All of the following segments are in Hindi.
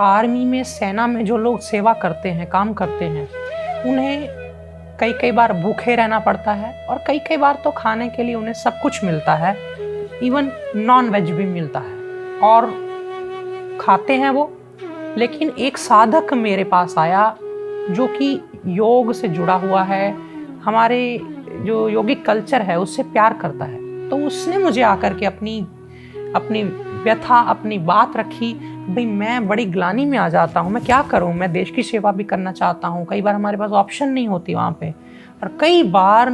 आर्मी में, सेना में जो लोग सेवा करते हैं, काम करते हैं, उन्हें कई कई बार भूखे रहना पड़ता है और कई कई बार तो खाने के लिए उन्हें सब कुछ मिलता है, इवन नॉन वेज भी मिलता है और खाते हैं वो। लेकिन एक साधक मेरे पास आया जो कि योग से जुड़ा हुआ है, हमारे जो योगिक कल्चर है उससे प्यार करता है। तो उसने मुझे आकर के अपनी अपनी व्यथा, अपनी बात रखी। भाई मैं बड़ी ग्लानि में आ जाता हूँ, मैं क्या करूँ, मैं देश की सेवा भी करना चाहता हूँ, कई बार हमारे पास ऑप्शन नहीं होती वहाँ पे, और कई बार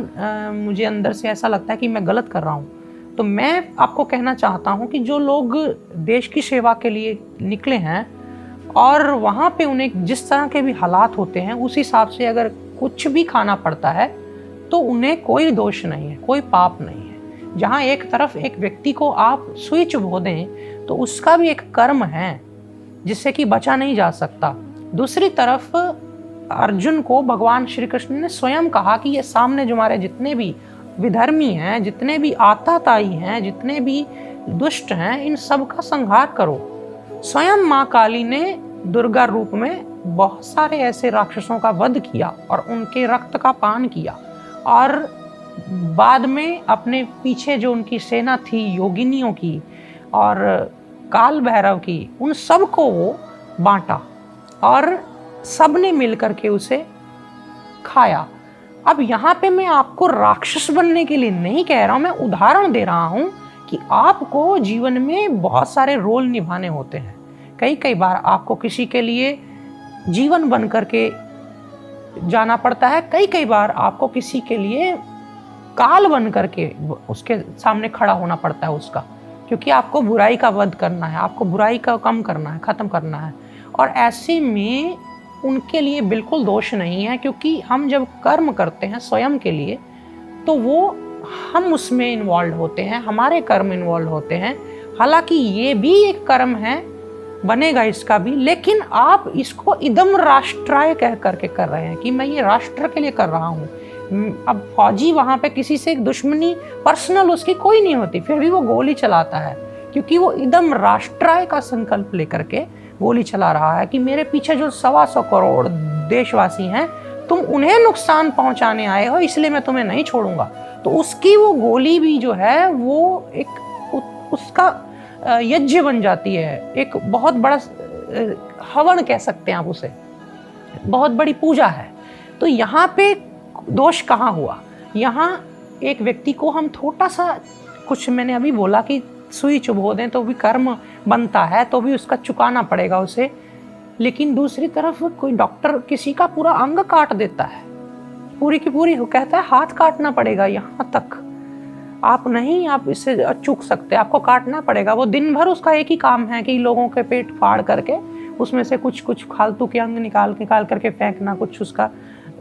मुझे अंदर से ऐसा लगता है कि मैं गलत कर रहा हूँ। तो मैं आपको कहना चाहता हूँ कि जो लोग देश की सेवा के लिए निकले हैं और वहाँ पे उन्हें जिस तरह के भी हालात होते हैं उस हिसाब से अगर कुछ भी खाना पड़ता है तो उन्हें कोई दोष नहीं है, कोई पाप नहीं है। जहाँ एक तरफ एक व्यक्ति को आप सुई चुभो दें तो उसका भी एक कर्म है जिससे कि बचा नहीं जा सकता। दूसरी तरफ अर्जुन को भगवान श्री कृष्ण ने स्वयं कहा कि ये सामने जो हमारे जितने भी विधर्मी हैं, जितने भी आताताई हैं, जितने भी दुष्ट हैं, इन सब का संहार करो। स्वयं माँ काली ने दुर्गा रूप में बहुत सारे ऐसे राक्षसों का वध किया और उनके रक्त का पान किया, और बाद में अपने पीछे जो उनकी सेना थी योगिनियों की और काल भैरव की, उन सब को वो बांटा और सब ने मिलकर के उसे खाया। अब यहाँ पे मैं आपको राक्षस बनने के लिए नहीं कह रहा हूँ, मैं उदाहरण दे रहा हूँ कि आपको जीवन में बहुत सारे रोल निभाने होते हैं। कई कई बार आपको किसी के लिए जीवन बन करके जाना पड़ता है, कई कई बार आपको किसी के लिए काल बन करके उसके सामने खड़ा होना पड़ता है उसका, क्योंकि आपको बुराई का वध करना है, आपको बुराई का कम करना है, ख़त्म करना है। और ऐसे में उनके लिए बिल्कुल दोष नहीं है, क्योंकि हम जब कर्म करते हैं स्वयं के लिए तो वो हम उसमें इन्वॉल्व होते हैं, हमारे कर्म इन्वॉल्व होते हैं। हालांकि ये भी एक कर्म है, बनेगा इसका भी, लेकिन आप इसको इदम राष्ट्राय कह करके कर रहे हैं कि मैं ये राष्ट्र के लिए कर रहा हूँ। अब फौजी वहाँ पे किसी से एक दुश्मनी पर्सनल उसकी कोई नहीं होती, फिर भी वो गोली चलाता है क्योंकि वो इदम राष्ट्राय का संकल्प लेकर के गोली चला रहा है कि मेरे पीछे जो 125 करोड़ देशवासी हैं, तुम उन्हें नुकसान पहुंचाने आए हो, इसलिए मैं तुम्हें नहीं छोड़ूंगा। तो उसकी वो गोली भी जो है वो एक उसका यज्ञ बन जाती है, एक बहुत बड़ा हवन कह सकते हैं आप उसे, बहुत बड़ी पूजा है। तो यहाँ पे दोष कहाँ हुआ? यहाँ एक व्यक्ति को हम थोड़ा सा कुछ, मैंने अभी बोला कि सुई चुभो दें तो भी कर्म बनता है, तो भी उसका चुकाना पड़ेगा उसे। लेकिन दूसरी तरफ कोई डॉक्टर किसी का पूरा अंग काट देता है, पूरी की पूरी, कहता है हाथ काटना पड़ेगा, यहाँ तक आप नहीं, आप इससे चूक सकते, आपको काटना पड़ेगा। वो दिन भर उसका एक ही काम है कि लोगों के पेट फाड़ करके उसमें से कुछ कुछ फालतू के अंग निकाल करके फेंकना, कुछ उसका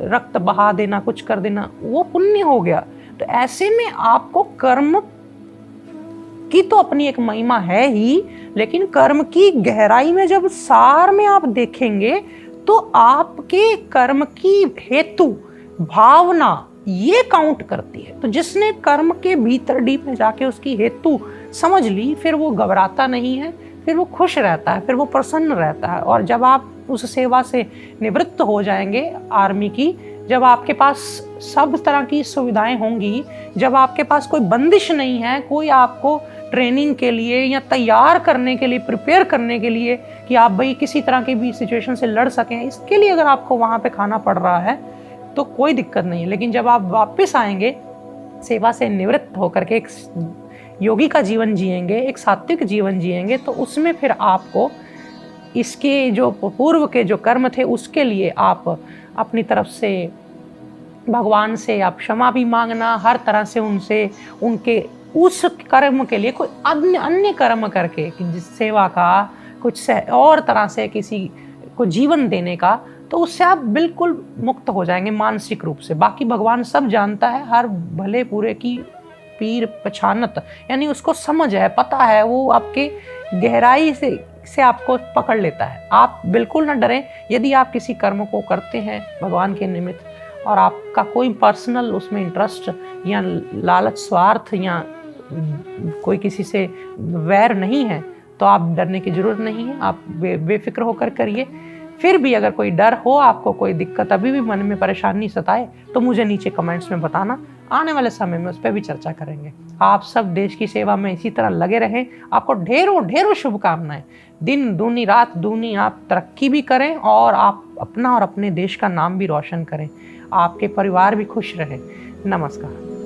रक्त बहा देना, कुछ कर देना, वो पुण्य हो गया। तो ऐसे में आपको कर्म की तो अपनी एक महिमा है ही, लेकिन कर्म की गहराई में जब सार में आप देखेंगे तो आपके कर्म की हेतु भावना ये काउंट करती है। तो जिसने कर्म के भीतर डीप में जाके उसकी हेतु समझ ली, फिर वो घबराता नहीं है, फिर वो खुश रहता है, फिर वो प्रसन्न रहता है। और जब आप उस सेवा से निवृत्त हो जाएंगे आर्मी की, जब आपके पास सब तरह की सुविधाएं होंगी, जब आपके पास कोई बंदिश नहीं है, कोई आपको ट्रेनिंग के लिए या तैयार करने के लिए, प्रिपेयर करने के लिए कि आप भाई किसी तरह की भी सिचुएशन से लड़ सकें, इसके लिए अगर आपको वहाँ पे खाना पड़ रहा है तो कोई दिक्कत नहीं है। लेकिन जब आप वापस आएंगे, सेवा से निवृत्त होकर के एक योगी का जीवन जिएंगे, एक सात्विक जीवन जिएंगे, तो उसमें फिर आपको इसके जो पूर्व के जो कर्म थे उसके लिए आप अपनी तरफ से भगवान से आप क्षमा भी मांगना, हर तरह से उनसे उनके उस कर्म के लिए कोई अन्य कर्म करके, जिस सेवा का कुछ और तरह से किसी को जीवन देने का, तो उससे आप बिल्कुल मुक्त हो जाएंगे मानसिक रूप से। बाकी भगवान सब जानता है, हर भले पूरे की पीर पछानत, यानी उसको समझ है, पता है, वो आपके गहराई से आपको पकड़ लेता है। आप बिल्कुल ना डरें। यदि आप किसी कर्म को करते हैं भगवान के निमित्त और आपका कोई पर्सनल उसमें इंटरेस्ट या लालच, स्वार्थ या कोई किसी से वैर नहीं है, तो आप डरने की ज़रूरत नहीं है, आप बेफिक्र होकर करिए। फिर भी अगर कोई डर हो, आपको कोई दिक्कत अभी भी मन में परेशानी सताए, तो मुझे नीचे कमेंट्स में बताना, आने वाले समय में उस पर भी चर्चा करेंगे। आप सब देश की सेवा में इसी तरह लगे रहें। आपको ढेरों ढेरों शुभकामनाएं। दिन दूनी रात दूनी आप तरक्की भी करें और आप अपना और अपने देश का नाम भी रोशन करें। आपके परिवार भी खुश रहे। नमस्कार।